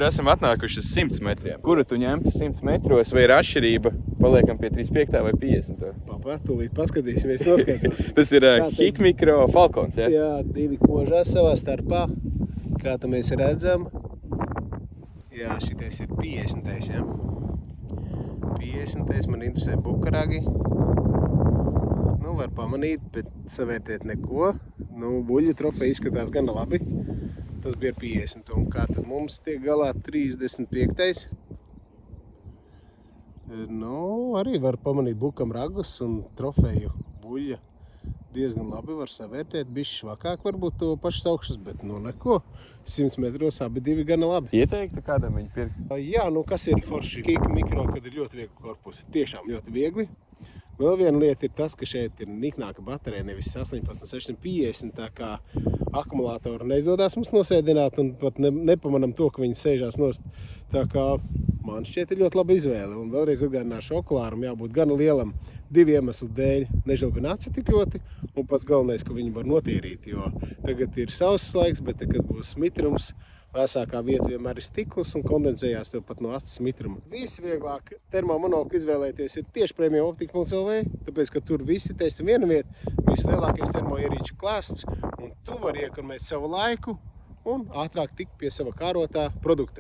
Esam atnākuši uz 100 metriem. Kuru tu ņemtu 100 metros, vai ir atšķirība? Paliekam pie 35. vai 50. Papa, tūlīt paskatīsimies, noskaidros. Tas ir Hikmikro Falcons, ja? Jā, divi kožās savā starpā. Kā tu mēs redzam. Jā, šitais ir 50. Ja? 50. Man interesē bukaragi. Nu, var pamanīt, bet savērtēt neko. Nu, buļļa trofeja izskatās gana labi. Tas bija 50. Un kā tad mums tiek galā 35. Nu, arī var pamanīt bukam ragus un trofeju buļļa. Diezgan labi var savērtēt, bišķi švakāk varbūt to pašas augšas, bet nu neko. 100 metros abi divi gana labi. Ieteiktu kādam viņu pirkt? Jā, nu kas ir forši? Hikmikro, kad ir ļoti viegli korpusi. Tiešām ļoti viegli. Vēl viena lieta ir tas, ka šeit ir niknāka baterija, nevis 18650, tā kā akumulātoru neizdodas mums nosēdināt un pat nepamanam to, ka viņi sēžās nost. Tā kā man šķiet ir ļoti laba izvēle. Un vēlreiz atgādināšu, okulāram jābūt gana lielam divu iemeslu dēļ. Nežilbina aci tik ļoti, un pats galvenais, ka viņi var notīrīt, jo tagad ir sauss laiks, bet kad būs mitrums, vēsākā vieta vienmēr ir stikls un kondensējās tev pat no acis mitruma. Visvieglāk termomonokli izvēlēties ir tieši premiumoptika.lv, tāpēc, ka tur visi testi viena vieta, vislielākais termoierīču klāsts, un tu vari iekonomēt savu laiku un ātrāk tikt pie sava kārotā produkta.